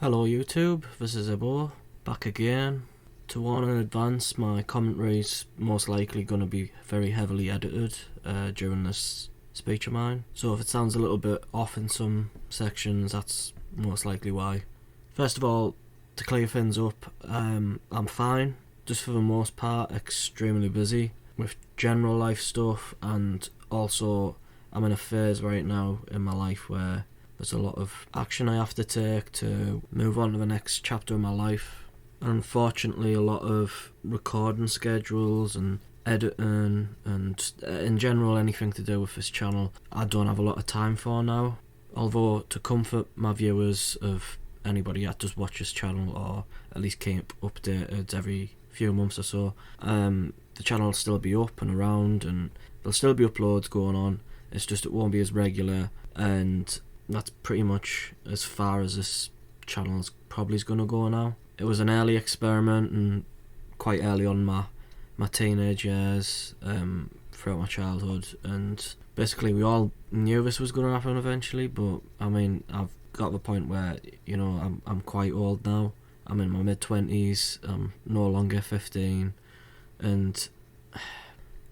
Hello YouTube, this is Ebo, back again. To warn in advance, my commentary's most likely going to be very heavily edited during this speech of mine. So if it sounds a little bit off in some sections, that's most likely why. First of all, to clear things up, I'm fine. Just for the most part, extremely busy with general life stuff, and also I'm in a phase right now in my life where there's a lot of action I have to take to move on to the next chapter of my life. And unfortunately, a lot of recording schedules and editing and in general anything to do with this channel I don't have a lot of time for now. Although, to comfort my viewers of anybody that does watch this channel, or at least keep updated every few months or so, the channel will still be up and around and there'll still be uploads going on. It's just it won't be as regular, and that's pretty much as far as this channel's probably is going to go now. It was an early experiment and quite early on my teenage years, throughout my childhood, and basically we all knew this was going to happen eventually, but I mean, I've got to the point where, you know, I'm quite old now. I'm in my mid-20s, I'm no longer 15, and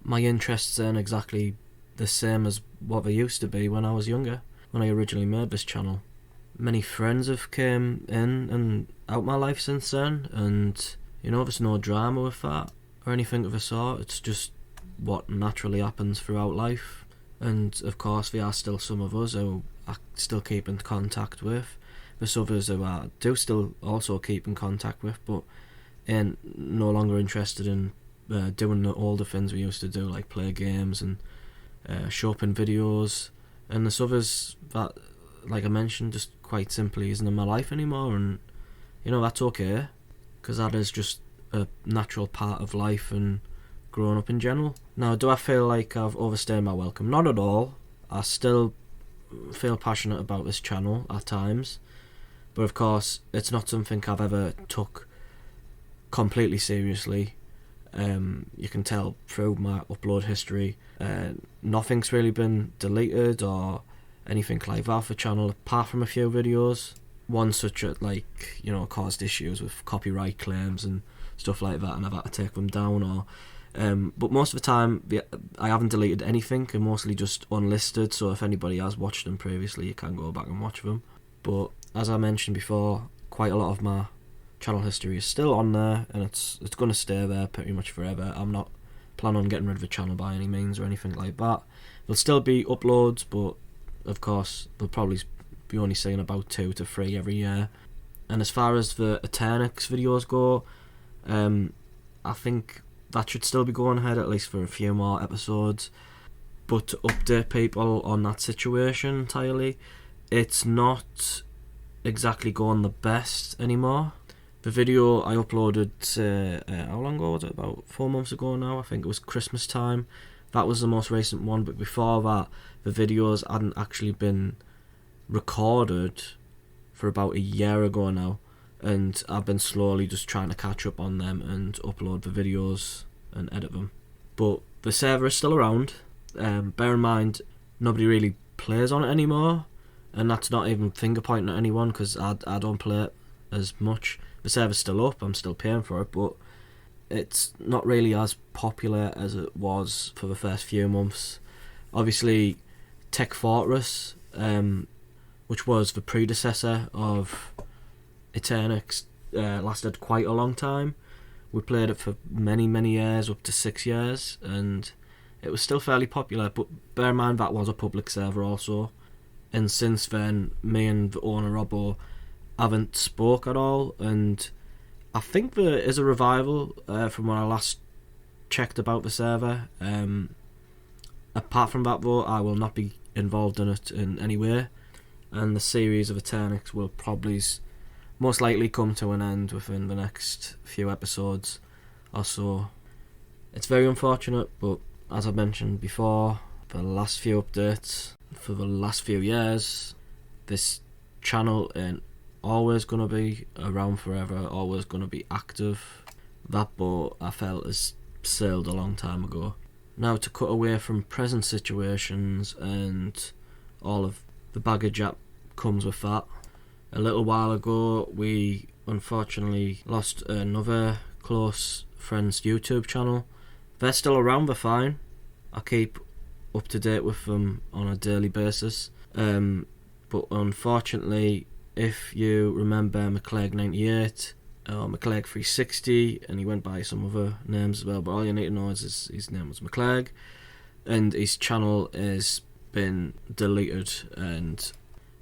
my interests aren't exactly the same as what they used to be when I was younger, when I originally made this channel. Many friends have came in and out my life since then, and you know, there's no drama with that or anything of the sort. It's just what naturally happens throughout life. And of course there are still some of us who I still keep in contact with. There's others who I do still also keep in contact with, but ain't no longer interested in doing the older things we used to do, like play games and shopping videos. And there's others that, like I mentioned, just quite simply isn't in my life anymore, and you know, that's okay, because that is just a natural part of life and growing up in general. Now, do I feel like I've overstayed my welcome? Not at all. I still feel passionate about this channel at times, but of course it's not something I've ever took completely seriously. You can tell through my upload history, nothing's really been deleted or anything like that for the channel, apart from a few videos. One such as, like, you know, caused issues with copyright claims and stuff like that, and I've had to take them down. Or but most of the time I haven't deleted anything, and mostly just unlisted, so if anybody has watched them previously, you can go back and watch them. But as I mentioned before, quite a lot of my channel history is still on there, and it's going to stay there pretty much forever. I'm not planning on getting rid of the channel by any means or anything like that. There'll still be uploads, but of course they'll probably be only seeing about 2 to 3 every year. And as far as the Eternix videos go, I think that should still be going ahead, at least for a few more episodes. But to update people on that situation entirely, it's not exactly going the best anymore. The video I uploaded, how long ago was it? About 4 months ago now. I think it was Christmas time. That was the most recent one, but before that, the videos hadn't actually been recorded for about a year ago now, and I've been slowly just trying to catch up on them and upload the videos and edit them. But the server is still around. Bear in mind, nobody really plays on it anymore, and that's not even finger pointing at anyone, because I don't play it as much. The server's still up, I'm still paying for it, but it's not really as popular as it was for the first few months. Obviously, Tech Fortress, which was the predecessor of Eternix, lasted quite a long time. We played it for many years, up to 6 years, and it was still fairly popular, but bear in mind that was a public server also. And since then, me and the owner Robbo haven't spoke at all, and I think there is a revival from when I last checked about the server. Apart from that though, I will not be involved in it in any way, and the series of Eternix will probably most likely come to an end within the next few episodes or so. It's very unfortunate, but as I mentioned before, for the last few updates, for the last few years, this channel ain't always going to be around forever, always going to be active. That boat, I felt, has sailed a long time ago. Now, to cut away from present situations and all of the baggage that comes with that, A little while ago, we unfortunately lost another close friend's YouTube channel. They're still around, they're fine. I keep up to date with them on a daily basis. But unfortunately, if you remember McClegg98 or McClegg360, and he went by some other names as well, but all you need to know is his name was McClegg, and his channel has been deleted, and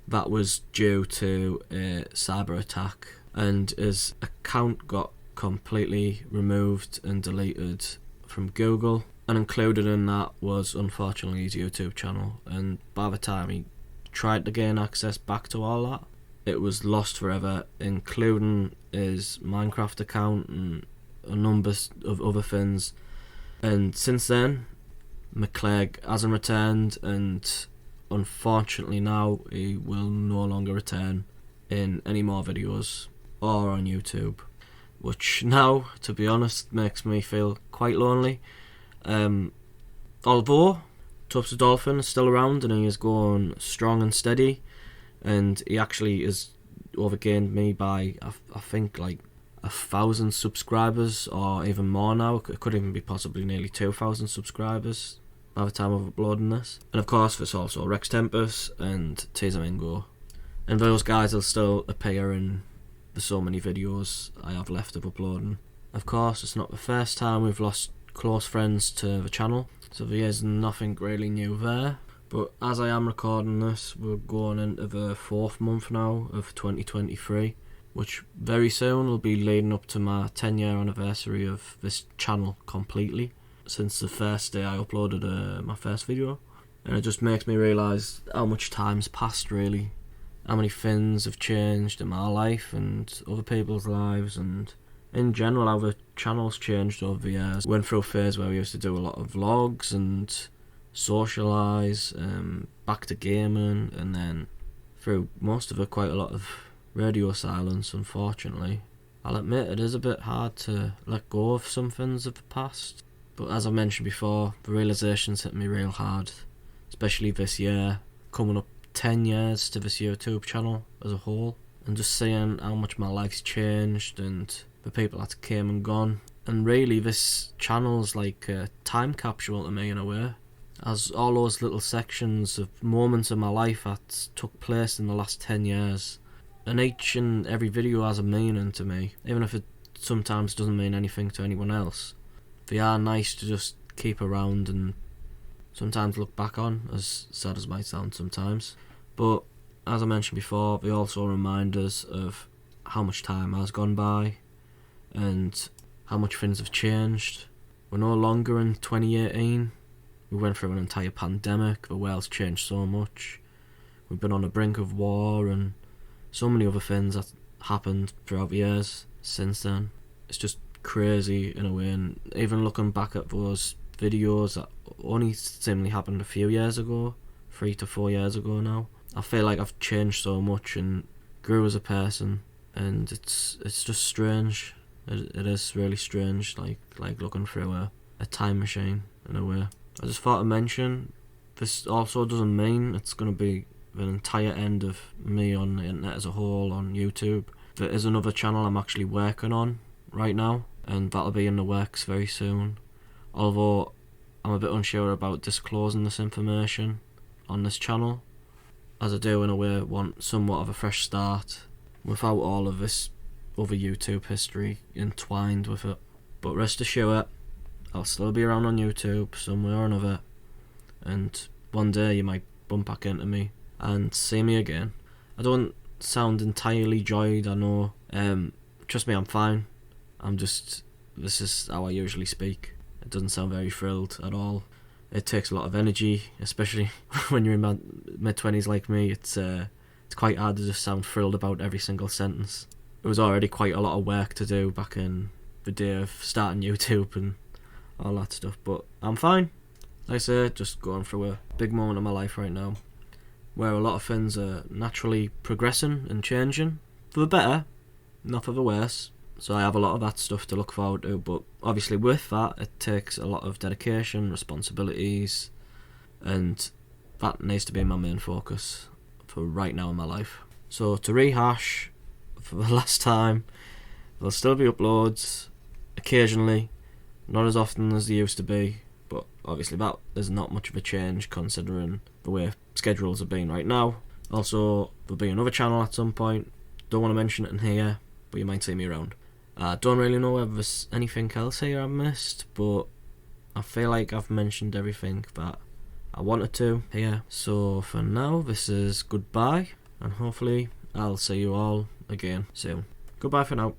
that was due to a cyber attack, and his account got completely removed and deleted from Google, and included in that was unfortunately his YouTube channel. And by the time he tried to gain access back to all that, it was lost forever, including his Minecraft account and a number of other things. And since then, McClegg hasn't returned, and unfortunately now he will no longer return in any more videos or on YouTube, which now, to be honest, makes me feel quite lonely. Although Tubs the Dolphin is still around and he is going strong and steady, and he actually has overgained me by I think like 1,000 subscribers or even more now. It could even be possibly nearly 2,000 subscribers by the time of uploading this. And of course there's also Rex Tempest and Teaser and those guys will still appear in the so many videos I have left of uploading. Of course, it's not the first time we've lost close friends to the channel, so there is nothing really new there. But as I am recording this, we're going into the 4th month now of 2023, which very soon will be leading up to my 10-year anniversary of this channel completely, since the first day I uploaded my first video. And it just makes me realise how much time's passed, really. How many things have changed in my life and other people's lives, and in general how the channel's changed over the years. We went through a phase where we used to do a lot of vlogs and socialise, back to gaming, and then through most of it quite a lot of radio silence, unfortunately. I'll admit it is a bit hard to let go of some things of the past, but as I mentioned before, the realisations hit me real hard, especially this year, coming up 10 years to this YouTube channel as a whole, and just seeing how much my life's changed and the people that came and gone. And really this channel's like a time capsule to me in a way, as all those little sections of moments in my life that took place in the last 10 years, and each and every video has a meaning to me, even if it sometimes doesn't mean anything to anyone else. They are nice to just keep around and sometimes look back on, as sad as it might sound sometimes. But as I mentioned before, they also remind us of how much time has gone by and how much things have changed. We're no longer in 2018. We went through an entire pandemic, the world's changed so much. We've been on the brink of war and so many other things that happened throughout the years since then. It's just crazy in a way, and even looking back at those videos that only seemingly happened a few years ago, 3 to 4 years ago now, I feel like I've changed so much and grew as a person, and it's just strange. It is really strange, like looking through a time machine in a way. I just thought to mention, this also doesn't mean it's going to be the entire end of me on the internet as a whole on YouTube. There is another channel I'm actually working on right now, and that'll be in the works very soon. Although I'm a bit unsure about disclosing this information on this channel, as I do in a way want somewhat of a fresh start without all of this other YouTube history entwined with it. But rest assured, I'll still be around on YouTube some way or another, and one day you might bump back into me and see me again. I don't sound entirely joyed, I know. Trust me, I'm fine. This is how I usually speak. It doesn't sound very thrilled at all. It takes a lot of energy, especially when you're in my mid-20s like me. It's quite hard to just sound thrilled about every single sentence. It was already quite a lot of work to do back in the day of starting YouTube and all that stuff, but I'm fine. Like I say, just going through a big moment in my life right now, where a lot of things are naturally progressing and changing, for the better, not for the worse. So I have a lot of that stuff to look forward to, but obviously with that it takes a lot of dedication, responsibilities, and that needs to be my main focus for right now in my life. So to rehash for the last time, there'll still be uploads occasionally, not as often as they used to be, but obviously that is not much of a change considering the way schedules have been right now. Also, there'll be another channel at some point. Don't want to mention it in here, but you might see me around. I don't really know whether there's anything else here I've missed, but I feel like I've mentioned everything that I wanted to here. So for now, this is goodbye, and hopefully I'll see you all again soon. Goodbye for now.